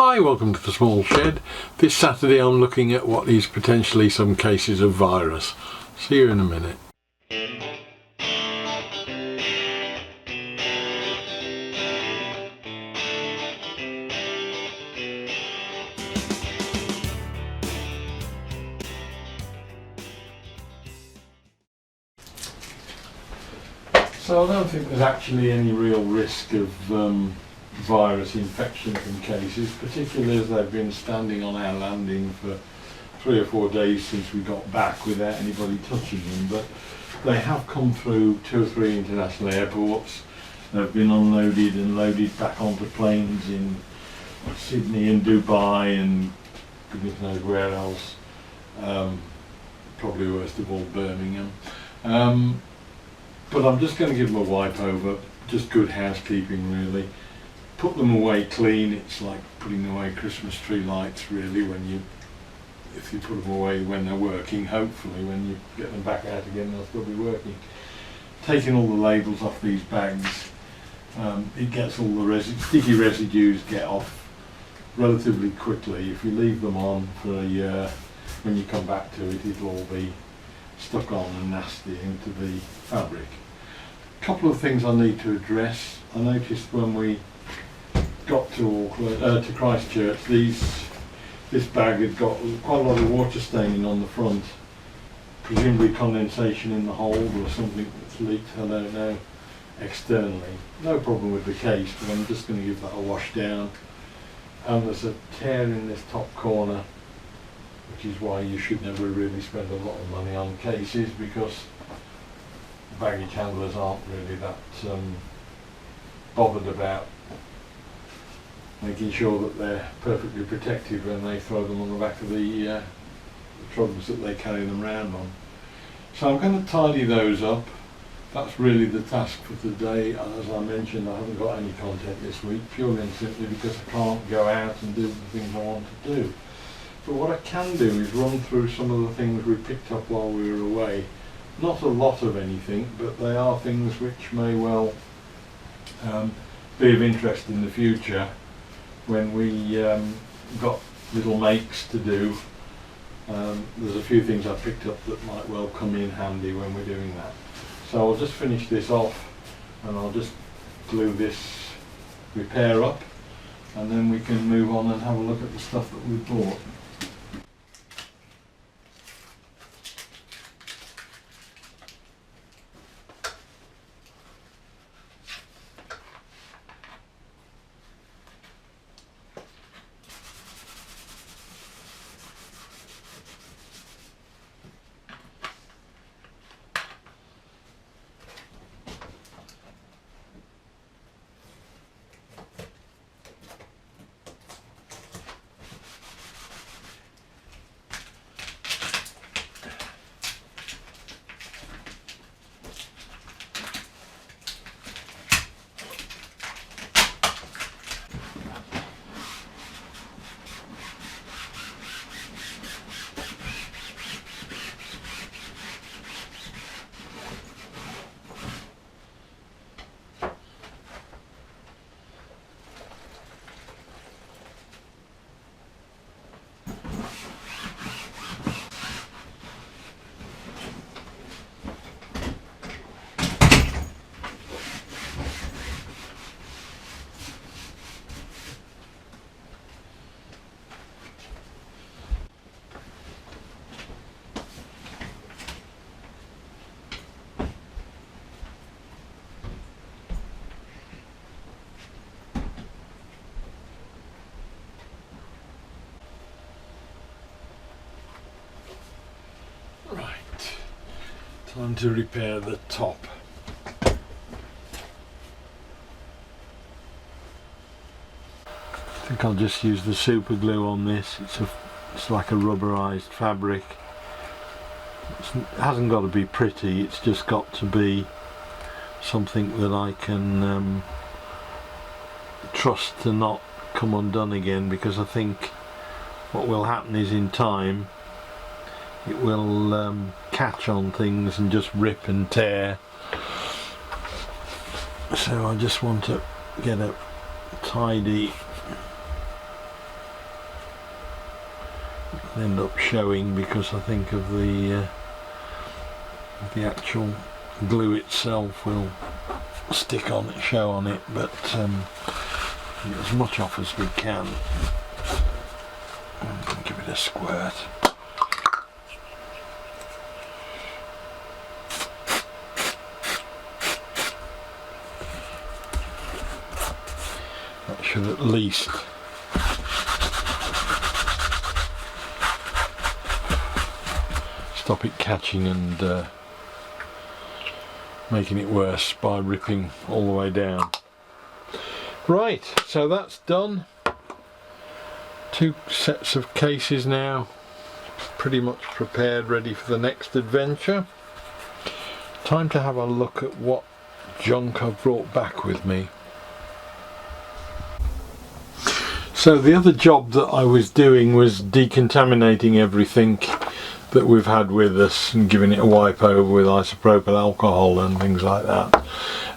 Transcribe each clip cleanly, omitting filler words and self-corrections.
Hi, welcome to the Small Shed. This Saturday I'm looking at what is potentially some cases of virus. See you in a minute. So I don't think there's actually any real risk of virus infection from cases, particularly as they've been standing on our landing for 3 or 4 days since we got back without anybody touching them. But they have come through 2 or 3 international airports. They've been unloaded and loaded back onto planes in Sydney and Dubai and goodness knows where else. Probably worst of all, Birmingham. But I'm just going to give them a wipe over, just good housekeeping really. Put them away clean. It's like putting away Christmas tree lights really, if you put them away when they're working. Hopefully when you get them back out again they'll still be working. Taking all the labels off these bags, it gets all the sticky residues get off relatively quickly. If you leave them on for a year, when you come back to it, it'll all be stuck on and nasty into the fabric. A couple of things I need to address. I noticed when we got to Christchurch, this bag had got quite a lot of water staining on the front, presumably condensation in the hold or something that's leaked, I don't know, externally. No problem with the case, but I'm just going to give that a wash down. And there's a tear in this top corner, which is why you should never really spend a lot of money on cases, because baggage handlers aren't really that bothered about making sure that they're perfectly protected when they throw them on the back of the trucks that they carry them around on. So I'm going to tidy those up. That's really the task for today. As I mentioned, I haven't got any content this week, purely and simply because I can't go out and do the things I want to do. But what I can do is run through some of the things we picked up while we were away. Not a lot of anything, but they are things which may well be of interest in the future when we got little makes to do. There's a few things I picked up that might well come in handy when we're doing that. So I'll just finish this off and I'll just glue this repair up, and then we can move on and have a look at the stuff that we bought. Time to repair the top. I think I'll just use the super glue on this. It's like a rubberized fabric. It hasn't got to be pretty, it's just got to be something that I can trust to not come undone again, because I think what will happen is in time it will catch on things and just rip and tear. So I just want to get a tidy end up showing because I think of the actual glue itself will stick on it, show on it, but get as much off as we can. Give it a squirt. That should at least stop it catching and making it worse by ripping all the way down. Right, so that's done. 2 sets of cases now, pretty much prepared, ready for the next adventure. Time to have a look at what junk I've brought back with me. So the other job that I was doing was decontaminating everything that we've had with us and giving it a wipe over with isopropyl alcohol and things like that.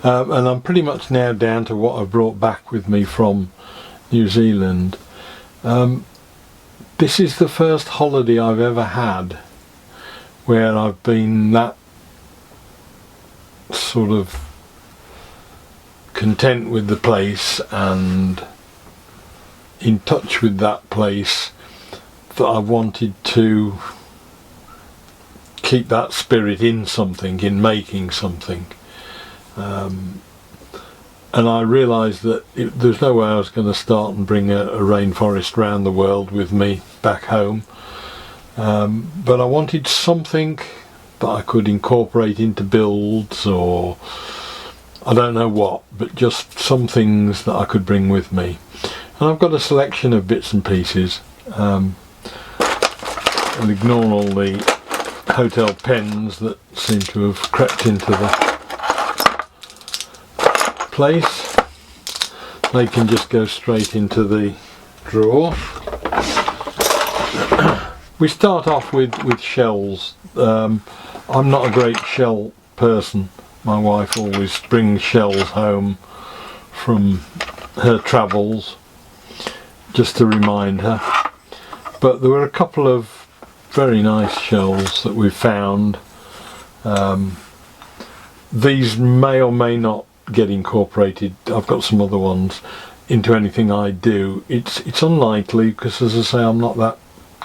And I'm pretty much now down to what I brought back with me from New Zealand. This is the first holiday I've ever had where I've been that sort of content with the place and in touch with that place that I wanted to keep that spirit in something, in making something. And I realised that there's no way I was going to start and bring a rainforest round the world with me back home. But I wanted something that I could incorporate into builds, or I don't know what, but just some things that I could bring with me. And I've got a selection of bits and pieces. And ignore all the hotel pens that seem to have crept into the place. They can just go straight into the drawer. We start off with shells. I'm not a great shell person. My wife always brings shells home from her travels just to remind her. But there were a couple of very nice shells that we found. These may or may not get incorporated. I've got some other ones into anything I do. It's unlikely because, as I say, I'm not that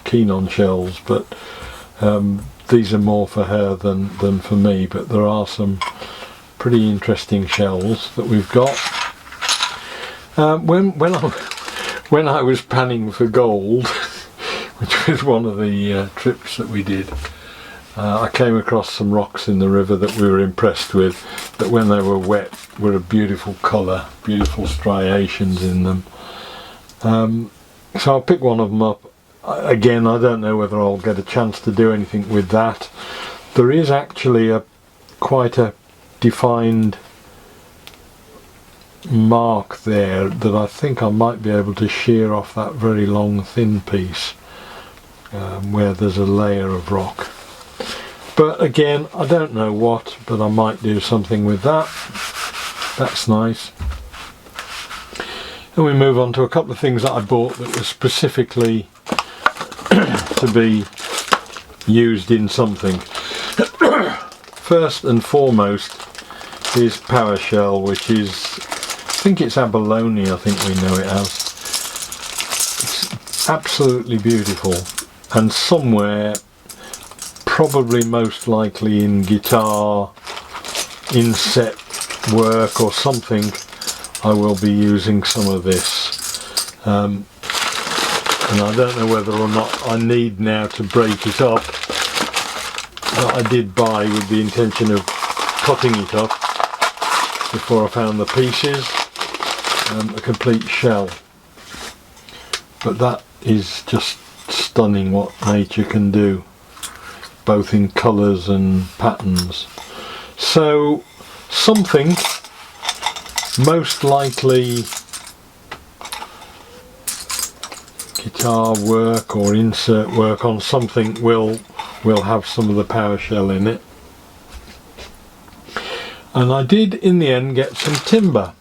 keen on shells, but these are more for her than for me. But there are some pretty interesting shells that we've got. When I was panning for gold, which was one of the trips that we did, I came across some rocks in the river that we were impressed with, that when they were wet were a beautiful colour, beautiful striations in them. So I'll pick one of them up. Again, I don't know whether I'll get a chance to do anything with that. There is actually quite a defined mark there that I think I might be able to shear off that very long thin piece where there's a layer of rock. But again, I don't know what, but I might do something with that. That's nice. And we move on to a couple of things that I bought that were specifically to be used in something. First and foremost is PowerShell, which is, I think it's abalone, I think we know it as. It's absolutely beautiful, and somewhere, probably most likely in guitar inset work or something, I will be using some of this. And I don't know whether or not I need now to break it up. I did buy with the intention of cutting it up before I found the pieces, a complete shell. But that is just stunning what nature can do, both in colours and patterns. So something, most likely guitar work or insert work on something, will have some of the PowerShell in it. And I did in the end get some timber.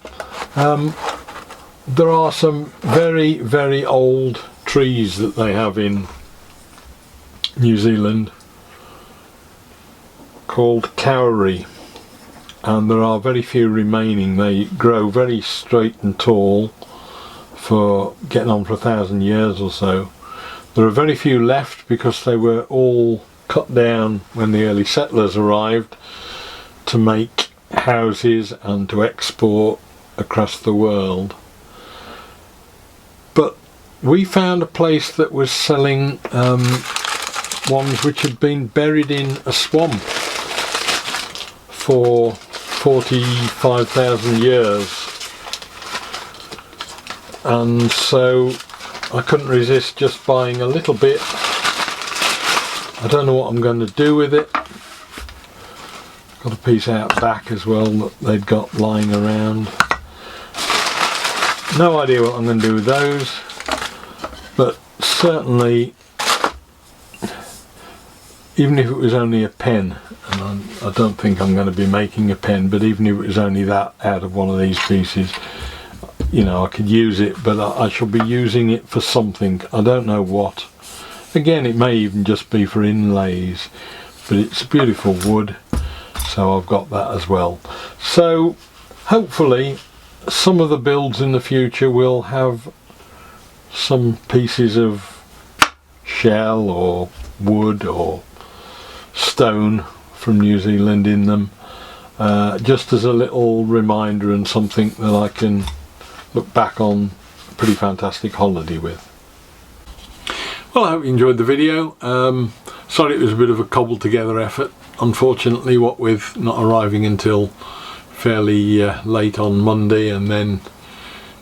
There are some very, very old trees that they have in New Zealand called kauri, and there are very few remaining. They grow very straight and tall for getting on for 1,000 years or so. There are very few left because they were all cut down when the early settlers arrived to make houses and to export across the world. But we found a place that was selling ones which had been buried in a swamp for 45,000 years, and so I couldn't resist just buying a little bit. I don't know what I'm going to do with it. Got a piece out back as well that they'd got lying around. No idea what I'm going to do with those, but certainly, even if it was only a pen, and I don't think I'm going to be making a pen, but even if it was only that out of one of these pieces, you know, I could use it, but I shall be using it for something. I don't know what. Again, it may even just be for inlays, but it's beautiful wood, so I've got that as well. So hopefully some of the builds in the future will have some pieces of shell or wood or stone from New Zealand in them, just as a little reminder and something that I can look back on a pretty fantastic holiday with. Well, I hope you enjoyed the video. Sorry it was a bit of a cobbled together effort. Unfortunately, what with not arriving until fairly late on Monday and then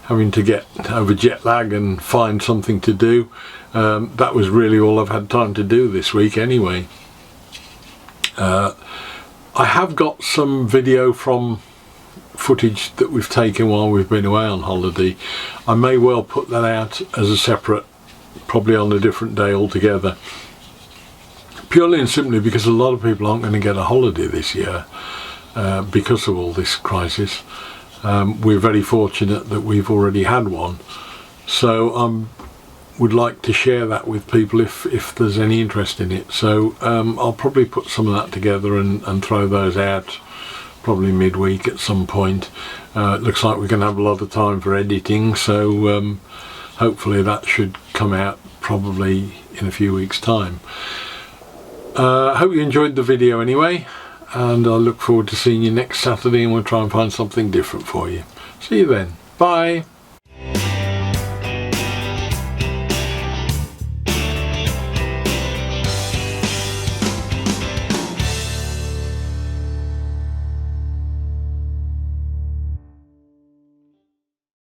having to get over jet lag and find something to do, that was really all I've had time to do this week anyway. I have got some video from footage that we've taken while we've been away on holiday. I may well put that out as a separate, probably on a different day altogether, purely and simply because a lot of people aren't going to get a holiday this year because of all this crisis. We're very fortunate that we've already had one, so would like to share that with people if there's any interest in it. So I'll probably put some of that together and throw those out probably midweek at some point. It looks like we're going to have a lot of time for editing, so hopefully that should come out probably in a few weeks' time. Hope you enjoyed the video anyway, and I look forward to seeing you next Saturday, and we'll try and find something different for you. See you then. Bye.